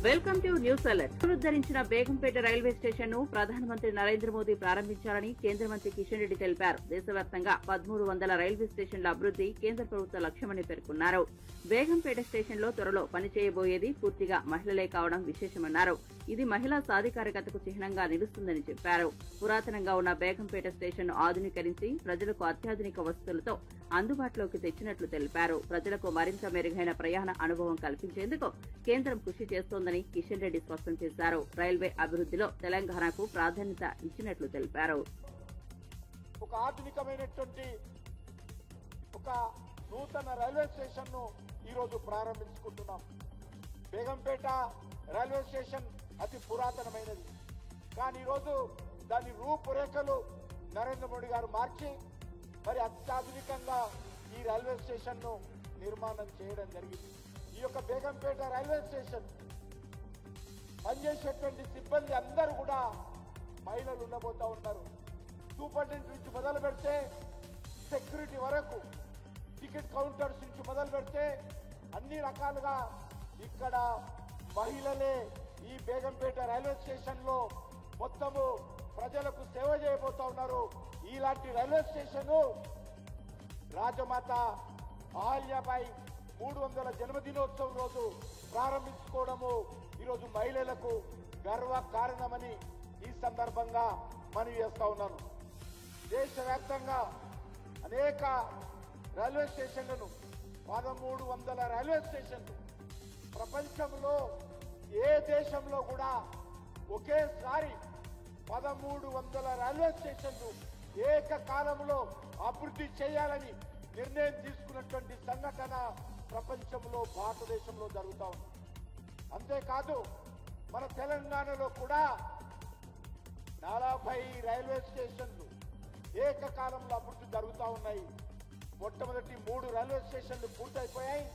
Welcome to news alert. పునరుద్ధరించిన Begumpet railway station ను ప్రధానమంత్రి నరేంద్ర మోదీ ప్రారంభించారని కేంద్ర మంత్రి కిషన్ రెడ్డి తెలిపారు. దేశవ్యాప్తంగా 1300 రైల్వే స్టేషన్ల అభివృద్ది కేంద్ర ప్రభుత్వ లక్ష్యమని పేర్కొన్నారు. బేగంపేట స్టేషన్ లో త్వరలో పనిచేయబోయేది పూర్తిగా మహిళలే కావడం విశేషమన్నారు. ఇది మహిళా సాధికారికతకు చిహ్నంగా నిలుస్తుందని చెప్పారు. పురాతనంగా ఉన్న బేగంపేట స్టేషన్ ను ఆధునీకరించి ప్రజలకు అత్యాధునిక వసతులతో అందుబాటులోకి తెచ్చినట్లు తెలిపారు. ప్రజలకు మరింత మెరుగైన ప్రయాణ అనుభవం కల్పించేందుకు కేంద్రం కృషి చేస్తోందని కిషన్ రెడ్డి స్పష్టం చేశారు. రైల్వే అభివృద్దిలో తెలంగాణకు ప్రాధాన్యత ఇచ్చినట్లు తెలిపారు. ఒక ఆధునికమైనటువంటి ఒక నూతన రైల్వే స్టేషన్ ను ఈ రోజు ప్రారంభించుకుంటున్నాం. బేగంపేట రైల్వే స్టేషన్ అతి పురాతనమైనది, కానీ ఈరోజు దాని రూపురేఖలు నరేంద్ర మోడీ గారు మార్చి మరి అత్యాధునికంగా ఈ రైల్వే స్టేషన్ ను నిర్మాణం చేయడం జరిగింది. ఈ యొక్క బేగంపేట రైల్వే స్టేషన్ పనిచేసేటువంటి సిబ్బంది అందరూ కూడా మహిళలు ఉండబోతా ఉన్నారు. సూపరింటెండెంట్ నుంచి మొదలు పెడితే సెక్యూరిటీ వరకు, టికెట్ కౌంటర్స్ నుంచి మొదలు పెడితే అన్ని రకాలుగా ఇక్కడ మహిళలే ఈ బేగంపేట రైల్వే స్టేషన్ లో మొత్తము ప్రజలకు సేవ చేయబోతా ఉన్నారు. ఇలాంటి రైల్వే స్టేషన్ రాజమాత అహల్యాబాయి 300వ జన్మదినోత్సవం రోజు ప్రారంభించుకోవడము ఈరోజు మహిళలకు గర్వ కారణమని ఈ సందర్భంగా మనవి చేస్తా ఉన్నాను. దేశవ్యాప్తంగా అనేక రైల్వే స్టేషన్లను 1300 రైల్వే స్టేషన్లు ప్రపంచంలో ఏ దేశంలో కూడా ఒకేసారి 1300 రైల్వే స్టేషన్లు ఏకకాలంలో అభివృద్ధి చేయాలని నిర్ణయం తీసుకున్నటువంటి సంఘటన ప్రపంచంలో భారతదేశంలో జరుగుతా ఉంది. అంతేకాదు మన తెలంగాణలో కూడా 40 రైల్వే స్టేషన్లు ఏకకాలంలో అభివృద్ధి జరుగుతూ ఉన్నాయి. మొట్టమొదటి 3 రైల్వే స్టేషన్లు పూర్తయిపోయాయి.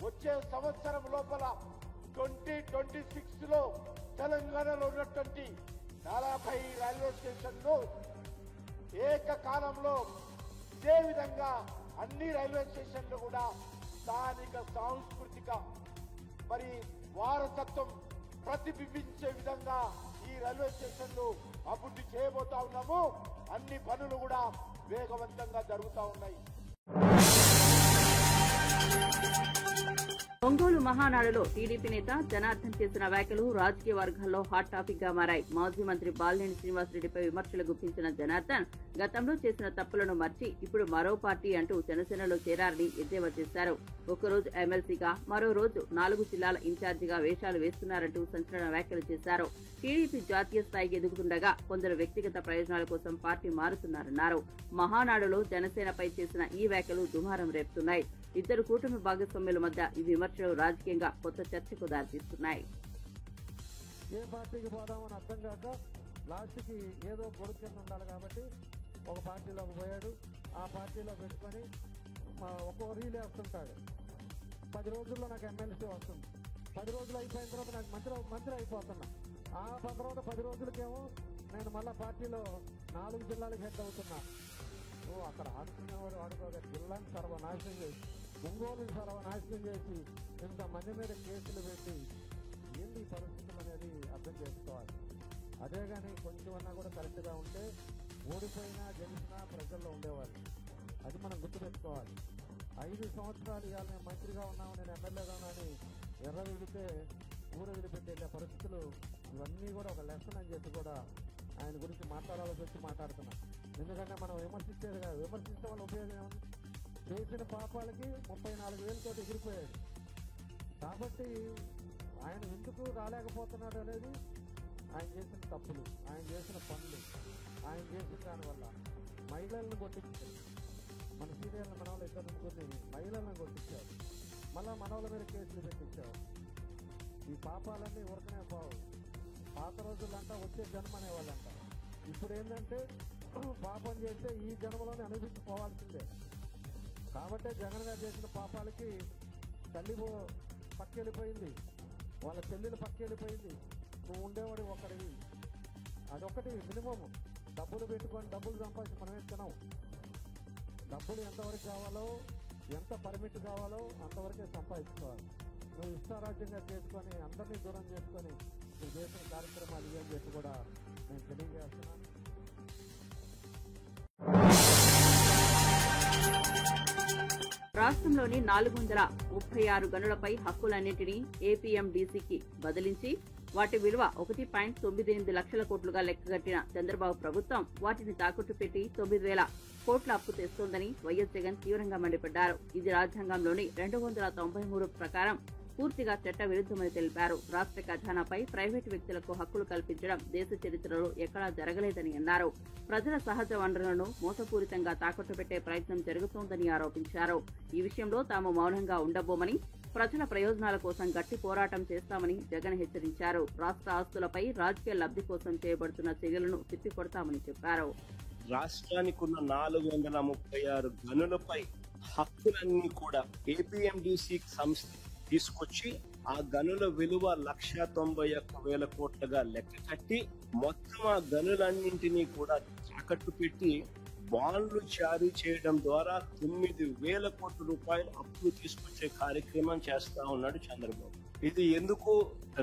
వచ్చే సంవత్సరం లోపల 2026 లో తెలంగాణలో ఉన్నటువంటి 40 రైల్వే స్టేషన్లు ఏకకాలంలో ఇదే విధంగా అన్ని రైల్వే స్టేషన్లు కూడా స్థానిక సాంస్కృతిక మరి వారసత్వం ప్రతిబింబించే విధంగా ఈ రైల్వే స్టేషన్లు అభివృద్ధి చేయబోతా ఉన్నాము. అన్ని పనులు కూడా వేగవంతంగా జరుగుతూ ఉన్నాయి. ఒంగోలు మహానాడులో టీడీపీ నేత జనార్దన్ చేసిన వ్యాఖ్యలు రాజకీయ వర్గాల్లో హాట్ టాపిక్ గా మారాయి. మాజీ మంత్రి బాలినేని శ్రీనివాసరెడ్డిపై విమర్శలు గుప్పించిన జనార్దన్ గతంలో చేసిన తప్పులను మర్చి ఇప్పుడు మరో పార్టీ అంటూ జనసేనలో చేరారని ఎద్దేవా చేశారు. ఒకరోజు ఎమ్మెల్సీగా, మరో రోజు 4 జిల్లాల ఇన్ఛార్జిగా వేషాలు వేస్తున్నారంటూ సంచలన వ్యాఖ్యలు చేశారు. టీడీపీ జాతీయ స్థాయికి ఎదుగుతుండగా కొందరు వ్యక్తిగత ప్రయోజనాల కోసం పార్టీ మారుతున్నారన్నారు. మహానాడులో జనసేనపై చేసిన ఈ వ్యాఖ్యలు దుమారం రేపుతున్నాయి. ఇద్దరు కూటమి భాగస్వామ్యుల మధ్య ఈ విమర్శలు రాజకీయంగా కొత్త చర్చకు దారితీస్తున్నాయి. ఏ పార్టీకి పోదామని అర్థం కాక లాస్ట్కి ఏదో గొడుగు కింద ఉండాలి కాబట్టి ఒక పార్టీలోకి పోయాడు. ఆ పార్టీలో పెట్టుకొని ఒక్కో రీల్ వేస్తుంటాడు. 10 రోజుల్లో నాకు ఎమ్మెల్సీ వస్తుంది, 10 రోజులు అయిపోయిన తర్వాత నాకు మంత్రి అయిపోతున్నా. ఆ తర్వాత 10 రోజులకేమో నేను మళ్ళా పార్టీలో 4 జిల్లాలకు హెడ్ అవుతున్నా. అక్కడ ఆడుకునేవాడు ఆడుకోగా జిల్లాని సర్వనాశనం చేసి, ఒంగోలుని సర్వనాశనం చేసి ఇంతమంది మీద కేసులు పెట్టి ఏంది ఈ పరిస్థితులు అనేది అర్థం చేసుకోవాలి. అదే కానీ కొంచెం అన్నా కూడా కరెక్ట్గా ఉంటే ఓడిపోయినా గెలిచినా ప్రజల్లో ఉండేవారు. అది మనం గుర్తుపెట్టుకోవాలి. 5 సంవత్సరాలు ఇవాళ నేను మంత్రిగా ఉన్నాను, నేను ఎమ్మెల్యేగా ఉన్నాను ఎర్ర విడితే ఊరు వదిలిపెట్టే పరిస్థితులు ఇవన్నీ కూడా ఒక లెసన్ అని చెప్పి కూడా ఆయన గురించి మాట్లాడాల్సి వచ్చి మాట్లాడుతున్నాం. ఎందుకంటే మనం విమర్శించేది కాదు, విమర్శించడం వల్ల ఉపయోగం ఏముంది? చేసిన పాపాలకి 34,000 తోటి ఎగిరిపోయాడు. కాబట్టి ఆయన ఎందుకు రాలేకపోతున్నాడు అనేది ఆయన చేసిన తప్పులు, ఆయన చేసిన పనులు, ఆయన చేసిన దానివల్ల మహిళలను కొట్టించారు. మన సీరియల్ మనవాళ్ళు ఇద్దరు ముగ్గురిని మహిళలను కొట్టించారు. మళ్ళా మనవాళ్ళ మీద కేసులు పెట్టించారు. ఈ పాపాలన్నీ ఊరకనే పోవు. పాత రోజులంతా వచ్చే జన్మ అనేవాళ్ళంట. ఇప్పుడు ఏంటంటే పాపం చేస్తే ఈ జన్మలోనే అనుభవించుకోవాల్సిందే. కాబట్టే జగన్ గారు చేసిన పాపాలకి తల్లి పక్కెళ్ళిపోయింది, వాళ్ళ చెల్లెలు పక్కెళ్ళిపోయింది. నువ్వు ఉండేవాడు ఒకడివి, అదొకటి మినిమం. డబ్బులు పెట్టుకొని డబ్బులు సంపాదించి మనమే తినాం. డబ్బులు ఎంతవరకు కావాలో, ఎంత పర్మిట్ కావాలో అంతవరకే సంపాదించుకోవాలి. నువ్వు ఇష్టారాజ్యంగా చేసుకొని అందరినీ దూరం చేసుకొని నువ్వు చేసిన కార్యక్రమాలు ఇవి అని చెప్పి కూడా నేను తెలియజేస్తున్నాను. రాష్ట్రంలోని 436 గనులపై హక్కులన్నింటినీ ఏపీఎండీసీకి బదిలించి వాటి విలువ 1.98 లక్షల కోట్లుగా లెక్కగట్టిన చంద్రబాబు ప్రభుత్వం వాటిని తాకట్టు పెట్టి 9,000 కోట్ల అప్పు తెస్తోందని వైఎస్ జగన్ తీవ్రంగా మండిపడ్డారు. ఇది రాజ్యాంగంలోని 293 ప్రకారం పూర్తిగా చట్ట విరుద్ధమని తెలిపారు. రాష్ట్ర ఖజానాపై ప్రైవేటు వ్యక్తులకు హక్కులు కల్పించడం దేశ చరిత్రలో ఎక్కడా జరగలేదని అన్నారు. ప్రజల సహజ వనరులను మోసపూరితంగా తాకట్టు పెట్టే ప్రయత్నం జరుగుతోందని ఆరోపించారు. ఈ విషయంలో తాము మౌనంగా ఉండబోమని, ప్రజల ప్రయోజనాల కోసం గట్టి పోరాటం చేస్తామని జగన్ హెచ్చరించారు. రాష్ట్ర ఆస్తులపై రాజకీయ లబ్ధి కోసం చేయబడుతున్న చర్యలను తిప్పికొడతామని చెప్పారు. రాష్ట్రానికి ఉన్న 436 గనులపై హక్కులన్నీ కూడా ఏపీఎండీసీ సంస్థ తీసుకొచ్చి ఆ గనుల విలువ 191,000 కోట్లుగా లెక్క కట్టి మొత్తం ఆ గనులన్నింటినీ కూడా తాకట్టు పెట్టి బాండ్లు జారీ చేయడం ద్వారా 9,000 కోట్ల రూపాయలు అప్పులు తీసుకొచ్చే కార్యక్రమం చేస్తా ఉన్నాడు చంద్రబాబు. ఇది ఎందుకు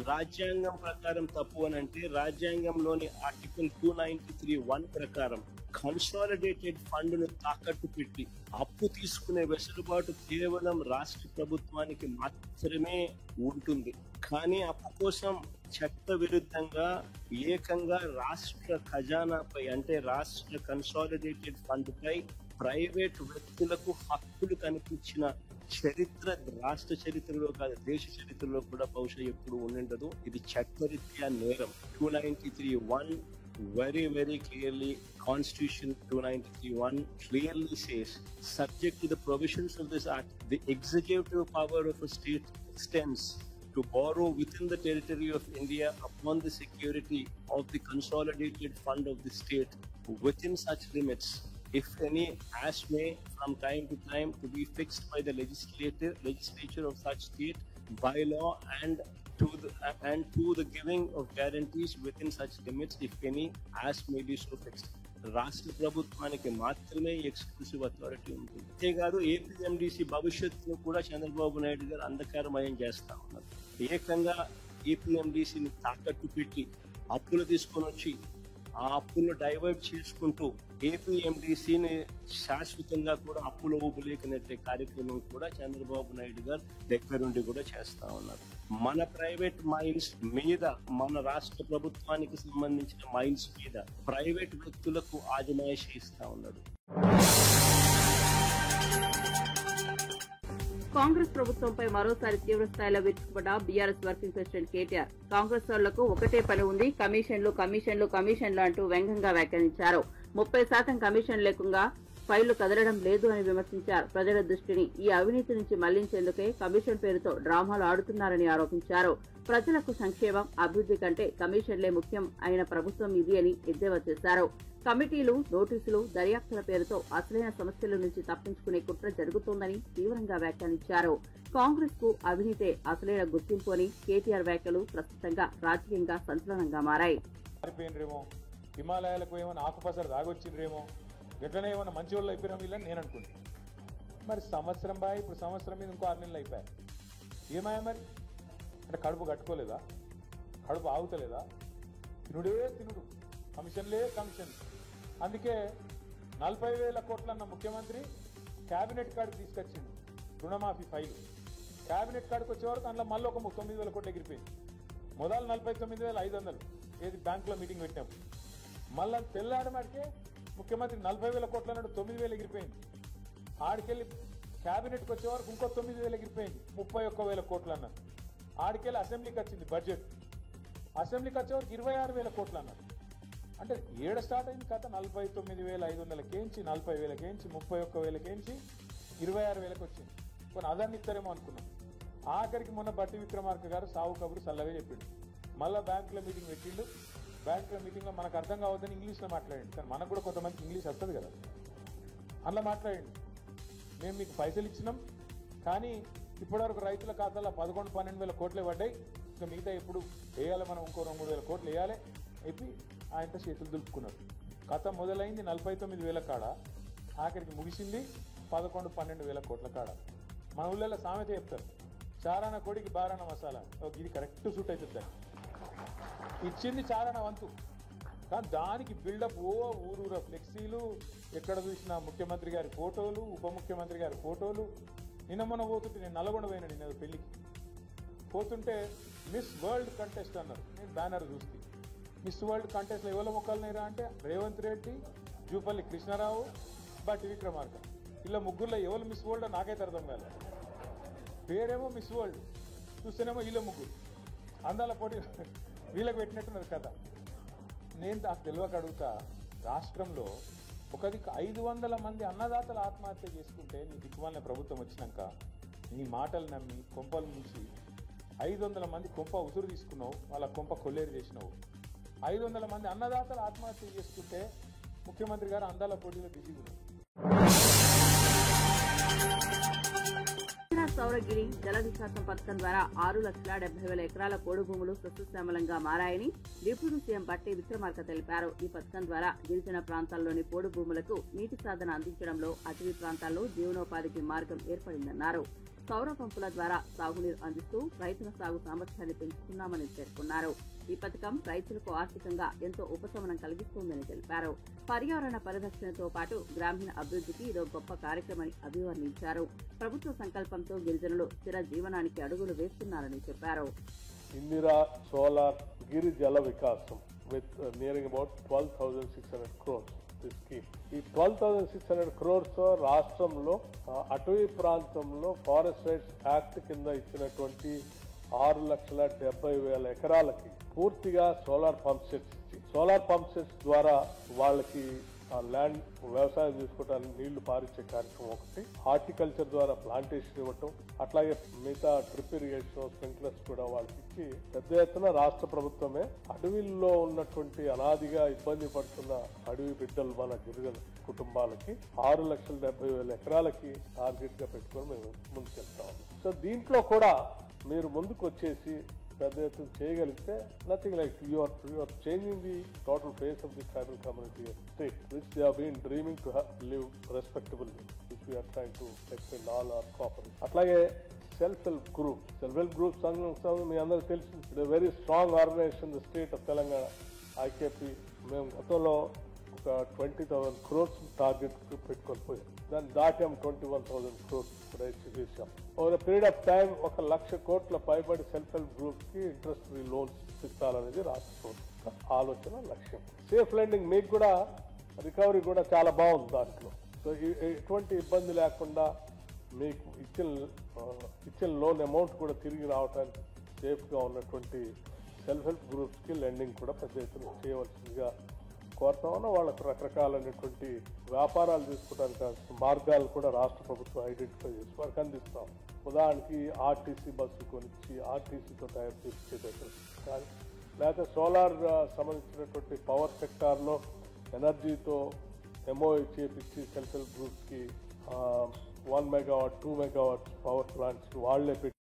రాజ్యాంగం ప్రకారం తప్పు అని అంటే, రాజ్యాంగంలోని ఆర్టికల్ 293(1) ప్రకారం కన్సాలిడేటెడ్ ఫండ్ ను తాకట్టు పెట్టి అప్పు తీసుకునే వెసులుబాటు కేవలం రాష్ట్ర ప్రభుత్వానికి మాత్రమే ఉంటుంది. కానీ అప్పు కోసం చట్ట విరుద్ధంగా ఏకంగా రాష్ట్ర ఖజానాపై అంటే రాష్ట్ర కన్సాలిడేటెడ్ ఫండ్ పై ప్రైవేట్ వ్యక్తులకు హక్కులు కనిపించిన చరిత్ర రాష్ట్ర చరిత్రలో కాదు, దేశ చరిత్రలో కూడా బహుశా ఎప్పుడు ఉండదు. ఇది చట్టరీత్యా నేరం. 293(1) very clearly, Constitution 293(1) clearly says, subject to the provisions of this act, the executive power of a state extends to borrow within the territory of India upon the security of the consolidated fund of the state within such limits, if any, as may from time to time to be fixed by the legislature of such state by law, and to the giving of guarantees within such limits, if any, as may be so fixed. రాష్ట్ర ప్రభుత్వానికి మాత్రమే exclusive authority ఉంటుంది. అంతేకాదు APMDC భవిష్యత్తును కూడా చంద్రబాబు నాయుడు గారు అంధకారమయం చేస్తా ఉన్నారు. ఏకంగా ఏపీఎండీసీని తాకట్టు పెట్టి అప్పులు తీసుకొని వచ్చి ఆ అప్పులను డైవర్ట్ చేసుకుంటూ ఏపీఎండీసీని శాశ్వతంగా కూడా అప్పుల ఊపులేకనెట్టే కార్యక్రమం కూడా చంద్రబాబు నాయుడు గారు దగ్గరుండి కూడా చేస్తా ఉన్నారు. మన ప్రైవేట్ మైన్స్ మీద, మన రాష్ట్ర ప్రభుత్వానికి సంబంధించిన మైన్స్ మీద ప్రైవేట్ వ్యక్తులకు ఆజమాయిషీ ఇస్తా ఉన్నాడు. కాంగ్రెస్ ప్రభుత్వంపై మరోసారి తీవ్ర స్థాయిలో విరుచుకుపడ్డ బీఆర్ఎస్ వర్కింగ్ ప్రెసిడెంట్ కేటీఆర్ కాంగ్రెస్ వాళ్లకు ఒకటే పని ఉంది, కమిషన్లు అంటూ వ్యంగ్యంగా వ్యాఖ్యానించారు. 30% కమిషన్ లేకుండా ఫైళ్లు కదలడం లేదు అని విమర్శించారు. ప్రజల దృష్టిని ఈ అవినీతి నుంచి మళ్లించేందుకే కమిషన్ పేరుతో డ్రామాలు ఆడుతున్నారని ఆరోపించారు. ప్రజలకు సంక్షేమం, అభివృద్ధి కంటే కమిషన్లే ముఖ్యం అయిన ప్రభుత్వం ఇది అని ఎద్దేవా చేశారు. కమిటీలు, నోటీసులు, దర్యాప్తుల పేరుతో అసలైన సమస్యల నుంచి తప్పించుకునే కుట్ర జరుగుతోందని తీవ్రంగా వ్యాఖ్యానించారు. కాంగ్రెస్ కు అవినీతే అసలైన గుర్తింపు అని కేటీఆర్ వ్యాఖ్యలు ప్రస్తుతంగా రాజకీయంగా సంచలనంగా మారాయి. హిమాలయాలకు ఏమైనా ఆకుపసరు దాగొచ్చిండ్రేమో, ఎట్లనే ఏమైనా మంచి వాళ్ళు అయిపోయినా వీళ్ళని నేను అనుకుంటాను. మరి సంవత్సరం బాయ్, ఇప్పుడు సంవత్సరం మీద ఇంకో 6 నెలలు అయిపోయాయి. ఏమాయా మరి అంటే కడుపు కట్టుకోలేదా, కడుపు ఆగుతలేదా? తినుడే తినుడు, కమిషన్లే కమిషన్. అందుకే 40,000 కోట్లన్న ముఖ్యమంత్రి క్యాబినెట్ కార్డు తీసుకొచ్చింది రుణమాఫీ ఫైలు. క్యాబినెట్ కార్డుకు వచ్చే వరకు అందులో మళ్ళీ ఒక 9,000 కోట్లు ఎగిరిపోయింది. మొదలు 49,500 ఏది బ్యాంకులో మీటింగ్ పెట్టాము. మళ్ళీ తెల్లాడమాడికే ముఖ్యమంత్రి 40,000 కోట్ల అన్నాడు, 9,000 ఎగిరిపోయింది. ఆడికెళ్ళి క్యాబినెట్కి వచ్చే వరకు ఇంకో 9,000 ఎగిరిపోయింది, 31,000 కోట్లు అన్నారు. ఆడికెళ్ళి అసెంబ్లీకి వచ్చింది బడ్జెట్, అసెంబ్లీకి వచ్చే వరకు 26,000 కోట్లు అన్నారు. అంటే ఏడ స్టార్ట్ అయింది కథ 49,500 కేంచి 40,000 కేంచి 31,000 కేంచి 26,000కి వచ్చింది. కొన్ని అదాన్ని ఇస్తారేమో అనుకున్నాం. ఆఖరికి మొన్న బట్టి విక్రమార్క గారు సావు కబురు చల్లగా చెప్పిండు. మళ్ళీ బ్యాంకులో మీటింగ్ పెట్టిండు. బ్యాంకులో మీటింగ్లో మనకు అర్థం కావద్దని ఇంగ్లీష్లో మాట్లాడండి. కానీ మనకు కూడా కొంతమందికి ఇంగ్లీష్ వస్తుంది కదా, అందులో మాట్లాడండి. మేము మీకు పైసలు ఇచ్చినాం, కానీ ఇప్పటివరకు రైతుల ఖాతాలో 11-12 కోట్లే పడ్డాయి. ఇంకా మిగతా ఇప్పుడు వేయాలి, మనం ఇంకో 2-3 కోట్లు వేయాలి చెప్పి ఆయనతో చేతులు దులుపుకున్నారు. కథ మొదలైంది 49,000 కాడ, ఆఖరికి ముగిసింది 11-12 కోట్ల కాడ. మన ఊళ్ళో సామెత చెప్తారు, చారాన కోడికి బారాన మసాలా ఇది కరెక్ట్ సూట్ అవుతుంది దాన్ని ఇచ్చింది చారాన వంతు కానీ దానికి బిల్డప్ ఊరూర ఫ్లెక్సీలు ఎక్కడ చూసినా ముఖ్యమంత్రి గారి ఫోటోలు ఉప ముఖ్యమంత్రి గారి ఫోటోలు నిన్న మొన్న పోతుంటే నేను నల్గొండ పోయినా నిన్న పెళ్లికి పోతుంటే మిస్ వరల్డ్ కంటెస్ట్ అన్నారు నేను బ్యానర్ చూస్తే మిస్ వరల్డ్ కంటెస్ట్లో ఎవరి మొక్కలు నేరా అంటే రేవంత్ రెడ్డి జూపల్లి కృష్ణారావు బట్టి విక్రమార్క ఇలా ముగ్గురులో ఎవరు మిస్ వరల్డ్ నాకైతే అర్థం కాదు పేరేమో మిస్ వరల్డ్ చూస్తేనేమో వీళ్ళ ముగ్గురు అందాల పోటీ వీళ్ళకి పెట్టినట్టున్నారు కదా నేను నాకు తెలియక అడుగుతా రాష్ట్రంలో ఒక దిక్కు 500 మంది అన్నదాతలు ఆత్మహత్య చేసుకుంటే నీ దిక్కుమాలిన ప్రభుత్వం వచ్చినాక నీ మాటలు నమ్మి కొంపల నుంచి 500 మంది కొంప ఉసురు తీసుకున్నావు వాళ్ళ కొంప కొల్లేరు చేసినావు 500 మంది అన్నదాతలు ఆత్మహత్య చేసుకుంటే ముఖ్యమంత్రి గారు అందాల పోటీలో బిజీగా ఉన్నారు సౌరగిరి జల వికాసం పథకం ద్వారా 6,70,000 ఎకరాల పోడు భూములు సస్యశ్యామలంగా మారాయని డిప్యూటీ సీఎం బట్టి విక్రమార్క తెలిపారు. ఈ పథకం ద్వారా గిరిజన ప్రాంతాల్లోని పోడు భూములకు నీటి సాధన అందించడంలో అటవీ ప్రాంతాల్లో జీవనోపాధికి మార్గం ఏర్పడిందన్నారు. సౌర పంపుల ద్వారా సాగునీరు అందిస్తూ రైతుల సాగు సామర్థ్యాన్ని పెంచుతున్నామని పేర్కొన్నారు. ఈ పథకం రైతులకు ఆర్థికంగా ఎంతో ఉపశమనం కలిగిస్తోందని తెలిపారు. పర్యావరణ పరిరక్షణతో పాటు గ్రామీణ అభివృద్ధికి ఇదో గొప్ప కార్యక్రమని అభివర్ణించారు. ప్రభుత్వ సంకల్పంతో గిరిజనులు స్థిర జీవనానికి అడుగులు వేస్తున్నారని చెప్పారు. ఇందిరా సోలార్ గిరి జల వికాసం విత్ నియరింగ్ అబౌట్ 12,600 crores. ఈ 12,600 crores రాష్ట్రంలో అటవీ ప్రాంతంలో ఫారెస్ట్ రైట్స్ యాక్ట్ కింద ఇచ్చినటువంటి 6,70,000 ఎకరాలకి పూర్తిగా solar pump sets solar pump sets ద్వారా వాళ్ళకి ల్యాండ్ వ్యవసాయం చేసుకోవడానికి నీళ్లు పారించే కార్యక్రమం ఒకటి, హార్టికల్చర్ ద్వారా ప్లాంటేషన్ ఇవ్వటం, అట్లాగే మిగతా డ్రిప్ ఇరిగేషన్ స్ప్రింక్లర్స్ కూడా వాళ్ళకి ఇచ్చి పెద్ద ఎత్తున రాష్ట్ర ప్రభుత్వమే అడవిల్లో ఉన్నటువంటి అనాదిగా ఇబ్బంది పడుతున్న అడవి బిడ్డలు మన గిరిజన కుటుంబాలకి 6,70,000 ఎకరాలకి టార్గెట్ గా పెట్టుకొని మేము ముందుకెళ్తాం. సో దీంట్లో కూడా మీరు ముందుకు వచ్చేసి పెద్ద ఎత్తున చేయగలిగితే nothing like you are changing the total face of the tribal community state which they have been dreaming to live respectably which we are trying to extend all our cooperation. అట్లాగే సెల్ఫ్ హెల్ప్ గ్రూప్ సంఘం మీ అందరూ తెలిసి very strong organization the state of Telangana IKP. మేము గతంలో ఒక 20,000 crores target పెట్టుకొని పోయాం, దాన్ని దాటాం 21,000 crores కూడా చేసాం. ఓవర్ పీరియడ్ ఆఫ్ టైం 1,00,000 కోట్ల పైబడి సెల్ఫ్ హెల్ప్ గ్రూప్స్ కి ఇంట్రెస్ట్ ఫ్రీ లోన్స్ ఇస్తారనేది రాష్ట్ర ప్రభుత్వ ఆలోచన లక్ష్యం. సేఫ్ లెండింగ్ మీకు కూడా రికవరీ కూడా చాలా బాగుంది దాంట్లో. సో ఎటువంటి ఇబ్బంది లేకుండా మీకు ఇచ్చిన లోన్ అమౌంట్ కూడా తిరిగి రావడానికి సేఫ్ గా ఉన్నటువంటి సెల్ఫ్ హెల్ప్ గ్రూప్స్ కి లెండింగ్ కూడా పెద్ద ఎత్తున చేయవలసిందిగా కోరుతామన్నా. వాళ్ళకు రకరకాలైనటువంటి వ్యాపారాలు తీసుకోవడానికి మార్గాలు కూడా రాష్ట్ర ప్రభుత్వం ఐడెంటిఫై చేసి వారికి అందిస్తాం. ఉదాహరణకి ఆర్టీసీ బస్సు కొనిచ్చి ఆర్టీసీతో టైప్ చేసేటట్టు కానీ, లేకపోతే సోలార్ సంబంధించినటువంటి పవర్ సెక్టార్లో ఎనర్జీతో ఎంఓఐ చేపించి సెల్ఫ్ హెల్ప్ గ్రూప్స్కి 1 megawatt 2 megawatts పవర్ ప్లాంట్స్ వాళ్లే పెట్టి.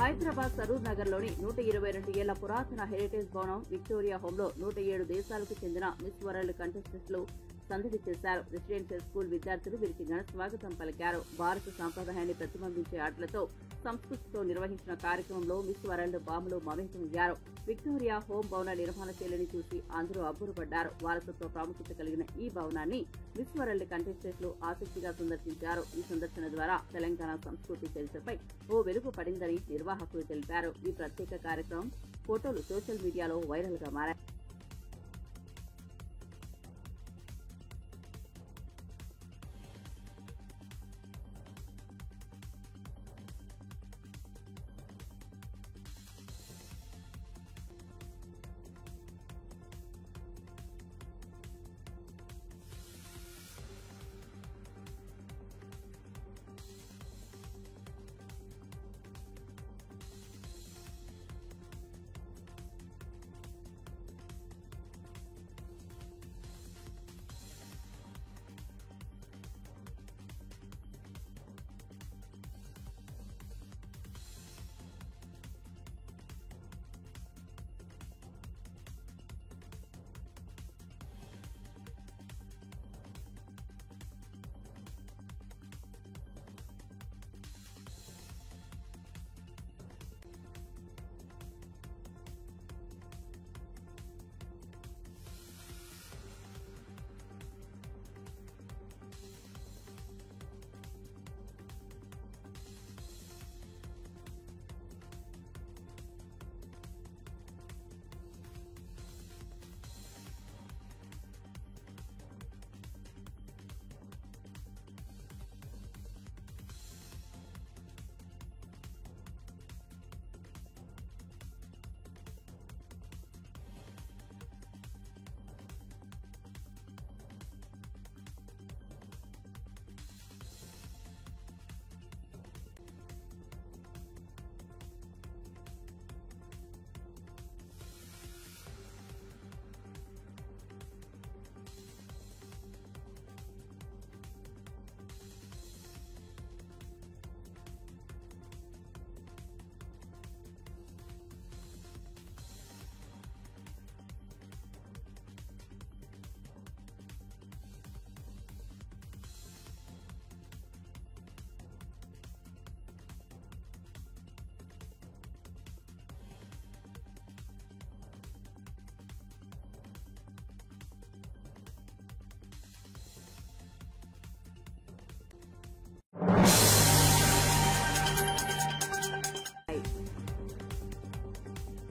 హైదరాబాద్ సరూర్ నగర్ లోని 122 ఏళ్ల పురాతన హెరిటేజ్ భవనం విక్టోరియా హోమ్ లో 107 దేశాలకు చెందిన మిస్ వరల్డ్ కంటెస్టెంట్లు సందడి చేశారు. రెసిడెన్షియల్ స్కూల్ విద్యార్థులు వీరికి ఘన స్వాగతం పలికారు. భారత సాంప్రదాయాన్ని ప్రతిబింబించే ఆటలతో సంస్కృతితో నిర్వహించిన కార్యక్రమంలో మిస్ వరల్డ్ బాంబులు మమేకమయ్యారు. విక్టోరియా హోమ్ భవన నిర్మాణ శైలిని చూసి అందరూ అబ్బురపడ్డారు. వారసత్వ ప్రాముఖ్యత కలిగిన ఈ భవనాన్ని మిస్ వరల్డ్ కంటెస్టెంట్లు ఆసక్తిగా సందర్శించారు. ఈ సందర్శన ద్వారా తెలంగాణ సంస్కృతి చరిత్రపై ఓ వెలుగు పడిందని నిర్వాహకులు తెలిపారు. ఈ ప్రత్యేక కార్యక్రమం ఫోటోలు సోషల్ మీడియాలో వైరల్ గా మారాయి.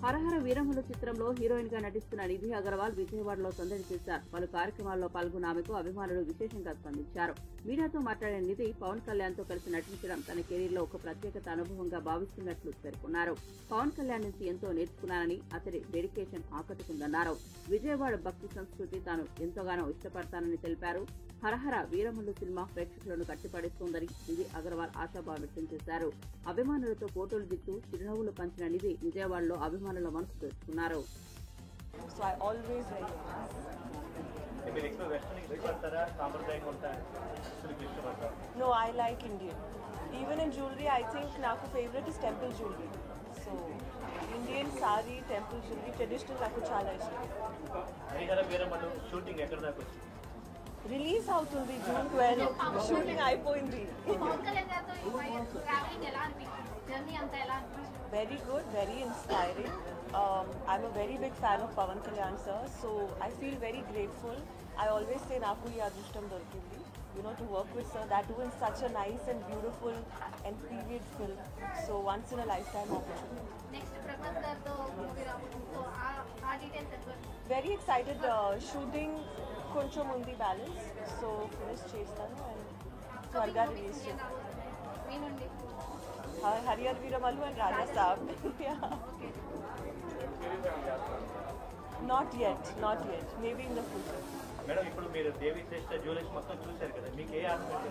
హరహర వీరములు చిత్రంలో హీరోయిన్ గా నటిస్తున్న నిధి అగర్వాల్ విజయవాడలో సందడి చేశారు. పలు కార్యక్రమాల్లో పాల్గొన్న ఆమెకు అభిమానులు విశేషంగా స్పందించారు. మీడియాతో మాట్లాడిన నిధి పవన్ కళ్యాణ్ తో కలిసి నటించడం తన కెరీర్ లో ఒక ప్రత్యేకత అనుభవంగా భావిస్తున్నట్లు పేర్కొన్నారు. పవన్ కళ్యాణ్ నుంచి ఎంతో నేర్చుకున్నానని, అతడి డెడికేషన్ ఆకట్టుకుందన్నారు. విజయవాడ భక్తి సంస్కృతి తాను ఎంతగానో ఇష్టపడతానని తెలిపారు. హరహర వీరములు సినిమా ప్రేక్షకులను కట్టిపడేస్తోందని నిధి అగర్వాల్ ఆశాభావం వ్యక్తం చేశారు. అభిమానులతో ఫోటోలు దిగుతూ చిరునవ్వులు పంచిన నిధి విజయవాడలో అభిమానుల మనసు దోచుకున్నారు. No, I like Indian. Even in jewelry, I think naku favorite is temple jewelry. So, Indian sari, temple jewelry, traditional naku chala ishtam. Harihara Veeramallu shooting ఎక్కడ దాకా వచ్చింది? రిలీజ్ అవుతుంది June 12. షూటింగ్ అయిపోయింది. Very good, very inspiring. I'm a very big fan of Pavan Kalyan sir, so I feel very grateful. I always say naku ee adrushtam dorkindi, to work with sir, that too in such a nice and beautiful and period film. So once in a lifetime opportunity. Next Prakash garto movie raavudunto aa details ever. Very excited. Shooting koncham undi balance, so finish chestanu and త్వరగా release చేస్తాను. Harihara Veeramallu and Raja Saab. Not yet. Maybe in the future. Madam ఇప్పుడు మీరు దేవి శ్రేష్ఠ jewellers మొత్తం చూశారు కదా, మీకు ఏ aspect?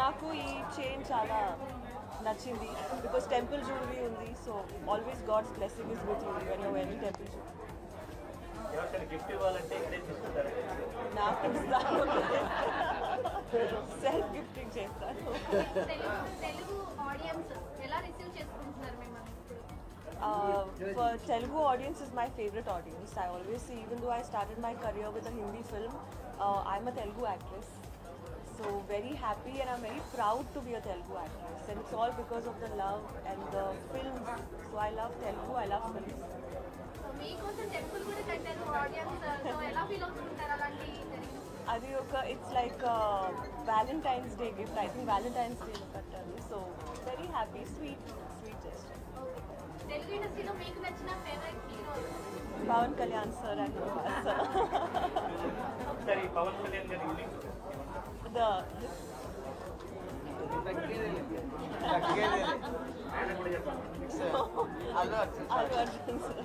నాకు ఈ చైన్ చాలా నచ్చింది బికాస్ టెంపుల్ జ్యువెలరీ ఉంది. So always god's blessing is with you when you very temple jewellery. ఎవరికైనా గిఫ్ట్ ఇవ్వాలంటే ఇక్కడే తీసుకుంటారు. నాకు ఇస్తాను, సెల్ఫ్ గిఫ్టింగ్ చేస్తాను. తెలుగు ఆడియన్స్ ఎలా రిసీవ్ చేసుకుంటున్నారు మిమ్మల్ని? For Telugu audience is my favorite audience. I always see, even though I started my career with a Hindi film, I'm a Telugu actress. So very happy and I'm very proud to be a Telugu actress. And it's all because of the love and the films. So I love Telugu, I love films. మీకోసం temple కూడా కట్టారు audience, so ఎలా feel అవుతుంటారు అలాంటి? అది ఒక it's like valentine's day gift. I think valentine's day కట్టారు. So very happy, sweet gesture. Telugu ఇండస్ట్రీలో మీకు నచ్చిన favourite hero? Pawan Kalyan sir and Prabhas sir. సరే, పవన్ కళ్యాణ్ గారి unique Allu Arjun sir.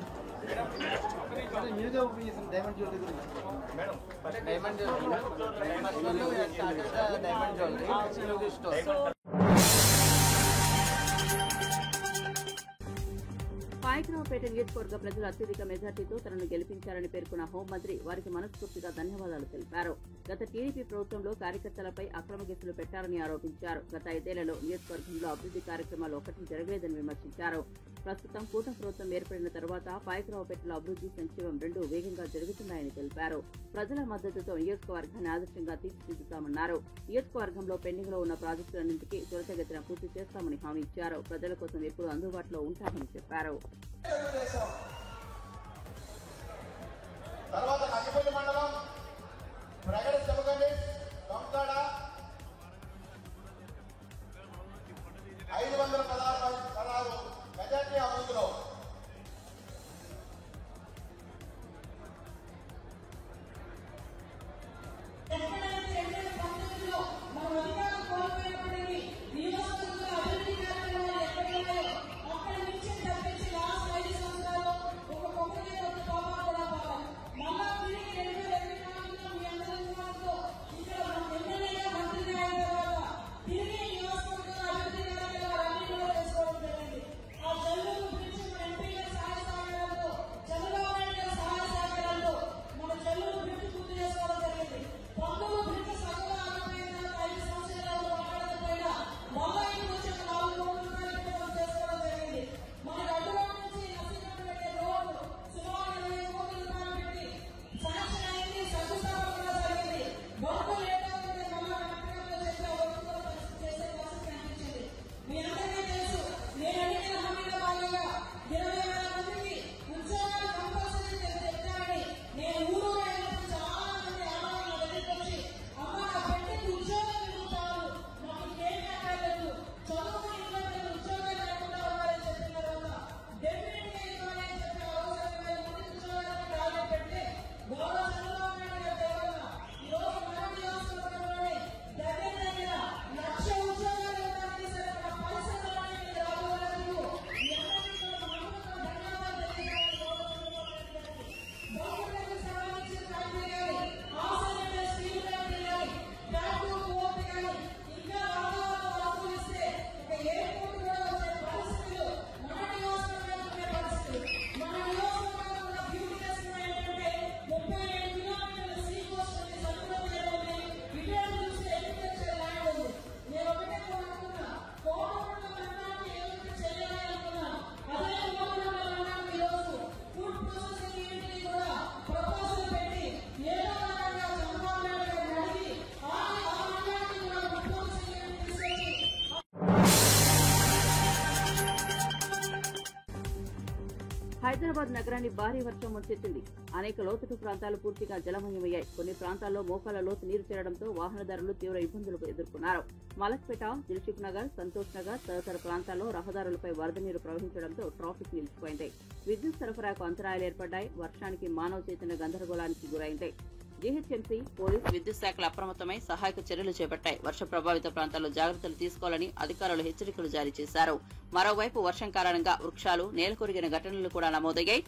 Diamond jewellery గురించి madam, diamond jewellery store. Payakaraopeta నియోజకవర్గ ప్రజలు అత్యధిక మెజార్టీతో తనను గెలిపించారని పేర్కొన్న హోంమంత్రి వారికి మనస్ఫూర్తిగా ధన్యవాదాలు తెలిపారు. గత టీడీపీ ప్రభుత్వంలో కార్యకర్తలపై అక్రమ కేసులు పెట్టారని ఆరోపించారు. గత 5 ఏళ్లలో నియోజకవర్గంలో అభివృద్ధి కార్యక్రమాలు ఒకటి జరగలేదని విమర్శించారు. ప్రస్తుతం కూటమి ప్రభుత్వం ఏర్పడిన తర్వాత పాయకరావుపేటలో అభివృద్ధి, సంక్షేమం రెండూ వేగంగా జరుగుతున్నాయని తెలిపారు. ప్రజల మద్దతుతో నియోజకవర్గాన్ని ఆదర్శంగా తీర్చిదిద్దుతామన్నారు. నియోజకవర్గంలో పెండింగ్ లో ఉన్న ప్రాజెక్టులన్నింటికీ త్వరితగతిన పూర్తి చేస్తామని హామీ ఇచ్చారు. ప్రజల కోసం ఎప్పుడూ అందుబాటులో ఉంటామని చెప్పారు. తర్వాత నగిపల్లి మండలం ప్రగడ శివగండి దొంగడ 516 మెజార్టీ అభివృద్ధిలో హైదరాబాద్ నగరాన్ని భారీ వర్షం ముంచెత్తింది. అనేక లోతట్టు ప్రాంతాలు పూర్తిగా జలమయమయ్యాయి. కొన్ని ప్రాంతాల్లో మోకాళ్ల లోతు నీరు చేరడంతో వాహనదారులు తీవ్ర ఇబ్బందులు ఎదుర్కొన్నారు. మలక్పేట, దిల్సుఖ్ నగర్, సంతోష్ నగర్ తదితర ప్రాంతాల్లో రహదారులపై వరద నీరు ప్రవహించడంతో ట్రాఫిక్ నిలిచిపోయింది. విద్యుత్ సరఫరాకు అంతరాయాలు ఏర్పడ్డాయి. వర్షానికి మానవ చైతన్య గందరగోళానికి గురైంది. జీహెచ్ఎంసీ, పోలీస్, విద్యుత్ శాఖలు అప్రమత్తమై సహాయక చర్యలు చేపట్టాయి. వర్ష ప్రభావిత ప్రాంతాల్లో జాగ్రత్తలు తీసుకోవాలని అధికారులు హెచ్చరికలు జారీ చేశారు. మరోవైపు వర్షం కారణంగా వృక్షాలు నేలకొరిగిన ఘటనలు కూడా నమోదయ్యాయి.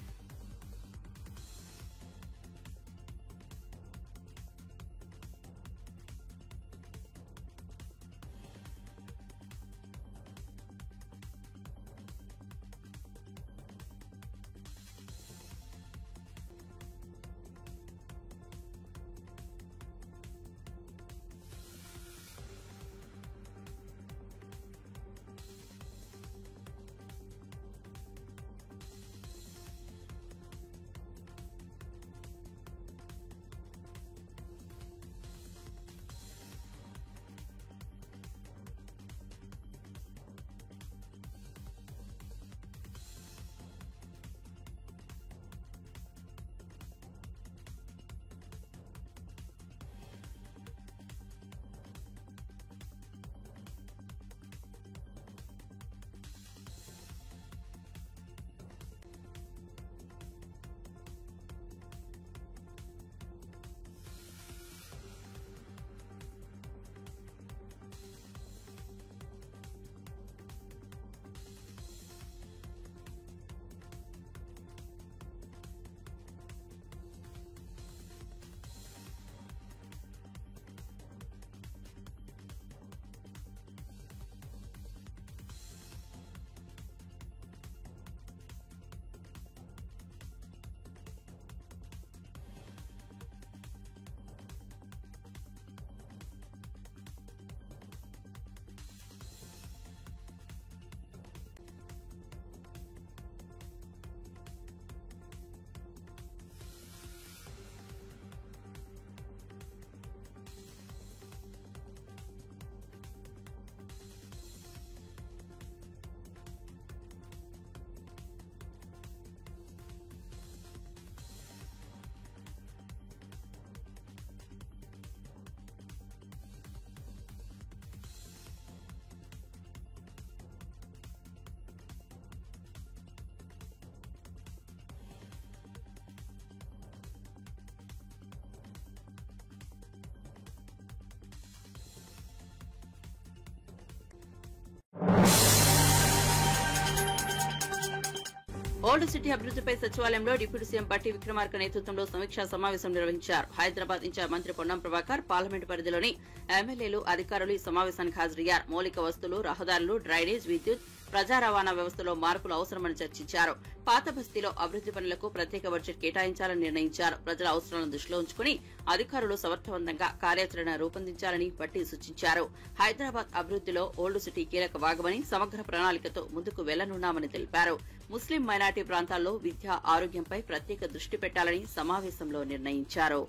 ఓల్డ్ సిటీ అభివృద్ధిపై సచివాలయంలో డిప్యూటీ సీఎం బట్టి విక్రమార్క నేతృత్వంలో సమీక్షా సమావేశం నిర్వహించారు. హైదరాబాద్ ఇన్ఛార్జ్ మంత్రి పొన్నం ప్రభాకర్, పార్లమెంటు పరిధిలోని ఎమ్మెల్యేలు, అధికారులు ఈ సమావేశానికి హాజరయ్యారు. మౌలిక వస్తువులు, రహదారులు, డ్రైనేజ్, విద్యుత్, ప్రజా రవాణా వ్యవస్థలో మార్పులు అవసరమని చర్చించారు. పాత బస్తీలో అభివృద్ది పనులకు ప్రత్యేక బడ్జెట్ కేటాయించాలని నిర్ణయించారు. ప్రజల అవసరాలను దృష్టిలో ఉంచుకుని అధికారులు సమర్థవంతంగా కార్యాచరణ రూపొందించాలని బట్టి సూచించారు. హైదరాబాద్ అభివృద్దిలో ఓల్డ్ సిటీ కీలక భాగమని, సమగ్ర ప్రణాళికతో ముందుకు వెళ్లనున్నామని తెలిపారు. ముస్లిం మైనార్టీ ప్రాంతాల్లో విద్య, ఆరోగ్యంపై ప్రత్యేక దృష్టి పెట్టాలని సమావేశంలో నిర్ణయించారు.